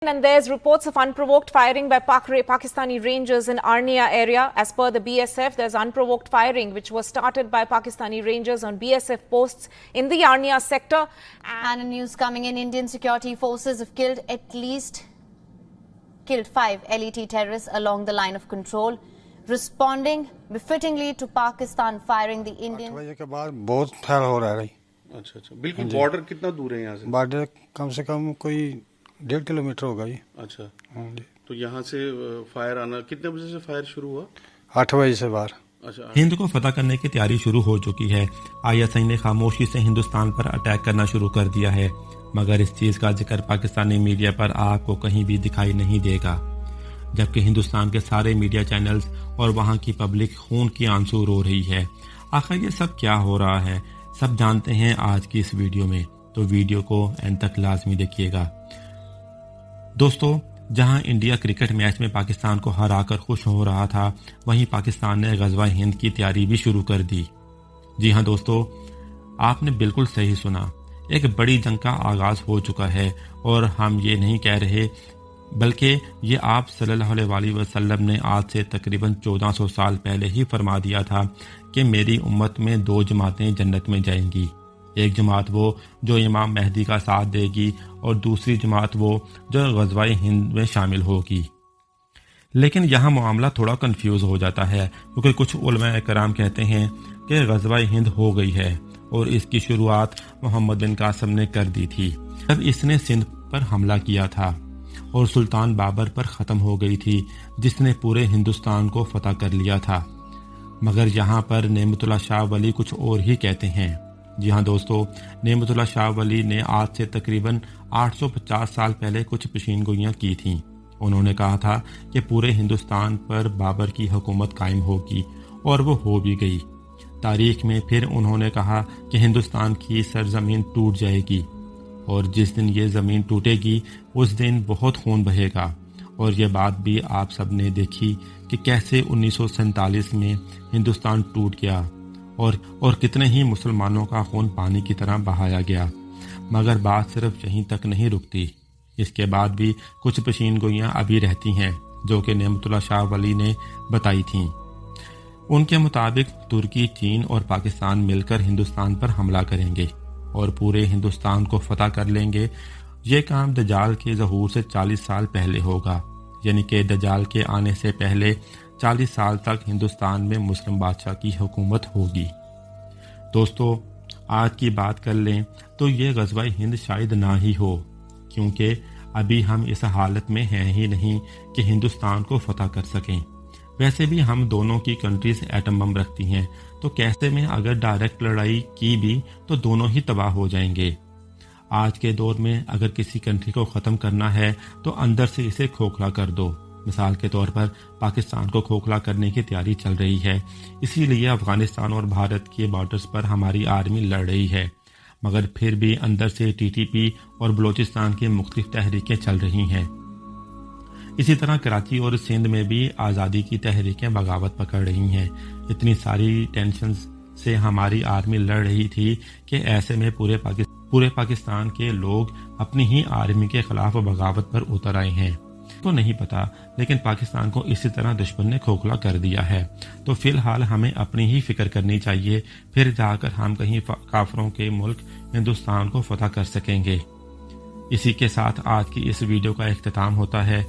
And there's reports of unprovoked firing by Pakistani Rangers in Arnia area. As per the BSF, there's unprovoked firing which was started by Pakistani Rangers on BSF posts in the Arnia sector. And in news coming in, Indian security forces have killed 5 LET terrorists along the line of control, responding befittingly to Pakistan firing the Indian. 8 बजे के बाद बहुत फैल हो रहा है। अच्छा अच्छा, बिल्कुल। बॉर्डर कितना दूर है यहाँ से? बॉर्डर कम से कम कोई 1.5 किलोमीटर होगा जी। अच्छा जी। तो यहाँ से फायर आना कितने बजे से फायर शुरू हुआ? 8 बजे से बाहर। अच्छा। हिंद को फतह करने की तैयारी शुरू हो चुकी है। ISI ने खामोशी से हिंदुस्तान पर अटैक करना शुरू कर दिया है, मगर इस चीज का जिक्र पाकिस्तानी मीडिया पर आपको कहीं भी दिखाई नहीं देगा, जबकि हिंदुस्तान के सारे मीडिया चैनल्स और वहां की पब्लिक खून की आंसू रो रही है। आखिर ये सब क्या हो रहा है, सब जानते हैं आज की इस वीडियो में, तो वीडियो को एंड तक लाजमी देखिएगा। दोस्तों, जहां इंडिया क्रिकेट मैच में पाकिस्तान को हराकर खुश हो रहा था, वहीं पाकिस्तान ने गज़वा हिंद की तैयारी भी शुरू कर दी। जी हां दोस्तों, आपने बिल्कुल सही सुना, एक बड़ी जंग का आगाज हो चुका है। और हम ये नहीं कह रहे, बल्कि ये आप सल्लल्लाहु अलैहि वसल्लम ने आज से तकरीबन 1400 साल पहले ही फरमा दिया था कि मेरी उम्मत में 2 जमातें जन्नत में जाएंगी। एक जमात वो जो इमाम मेहदी का साथ देगी और दूसरी जमात वो जो गज़वा हिंद में शामिल होगी। लेकिन यहाँ मामला थोड़ा कंफ्यूज हो जाता है, क्योंकि कुछ उलमा कराम कहते हैं कि गज़वा हिंद हो गई है और इसकी शुरुआत मोहम्मद बिन कासिम ने कर दी थी, जब इसने सिंध पर हमला किया था, और सुल्तान बाबर पर ख़त्म हो गई थी, जिसने पूरे हिंदुस्तान को फतह कर लिया था। मगर यहाँ पर नेमतुल्लाह शाह वली कुछ और ही कहते हैं। जी हाँ दोस्तों, नेमतुल्लाह शाह वली ने आज से तकरीबन 850 साल पहले कुछ पेशीनगोइयाँ की थीं। उन्होंने कहा था कि पूरे हिंदुस्तान पर बाबर की हुकूमत कायम होगी, और वो हो भी गई। तारीख में फिर उन्होंने कहा कि हिंदुस्तान की सरजमीन टूट जाएगी, और जिस दिन ये ज़मीन टूटेगी उस दिन बहुत खून बहेगा। और ये बात भी आप सब ने देखी कि कैसे 1947 में हिंदुस्तान टूट गया और कितने ही मुसलमानों का खून पानी की तरह बहाया गया। मगर बात सिर्फ यहीं तक नहीं रुकती, इसके बाद भी कुछ पेशीनगोइयाँ अभी रहती हैं, जो कि नेमतुल्लाह शाह वली ने बताई थीं। उनके मुताबिक तुर्की, चीन और पाकिस्तान मिलकर हिंदुस्तान पर हमला करेंगे और पूरे हिंदुस्तान को फतह कर लेंगे। ये काम दज्जाल के ज़हूर से 40 साल पहले होगा, यानी कि दज्जाल के आने से पहले 40 साल तक हिंदुस्तान में मुस्लिम बादशाह की हुकूमत होगी। दोस्तों, आज की बात कर लें तो ये गज़वा हिंद शायद ना ही हो, क्योंकि अभी हम इस हालत में हैं ही नहीं कि हिंदुस्तान को फतह कर सकें। वैसे भी हम दोनों की कंट्रीज एटम बम रखती हैं, तो कैसे में अगर डायरेक्ट लड़ाई की भी तो दोनों ही तबाह हो जाएंगे। आज के दौर में अगर किसी कंट्री को ख़त्म करना है तो अंदर से इसे खोखला कर दो। मिसाल के तौर पर पाकिस्तान को खोखला करने की तैयारी चल रही है, इसीलिए अफगानिस्तान और भारत के बॉर्डर्स पर हमारी आर्मी लड़ रही है, मगर फिर भी अंदर से TTP और बलोचिस्तान की मुख्तलिफ तहरीकें चल रही हैं। इसी तरह कराची और सिंध में भी आज़ादी की तहरीकें बगावत पकड़ रही हैं। इतनी सारी टेंशन से हमारी आर्मी लड़ रही थी कि ऐसे में पूरे पाकिस्तान के लोग अपनी ही आर्मी के खिलाफ बगावत पर उतर आए हैं। तो नहीं पता, लेकिन पाकिस्तान को इसी तरह दुश्मन ने खोखला कर दिया है। तो फिलहाल हमें अपनी ही फिक्र करनी चाहिए, फिर जाकर हम कहीं काफरों के मुल्क हिंदुस्तान को फतह कर सकेंगे। इसी के साथ आज की इस वीडियो का इख्तिताम होता है।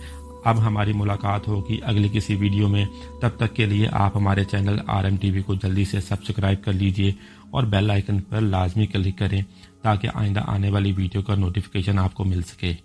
अब हमारी मुलाकात होगी अगली किसी वीडियो में। तब तक के लिए आप हमारे चैनल RMTV को जल्दी से सब्सक्राइब कर लीजिए और बेल आइकन पर लाजमी क्लिक करें, ताकि आइंदा आने वाली वीडियो का नोटिफिकेशन आपको मिल सके।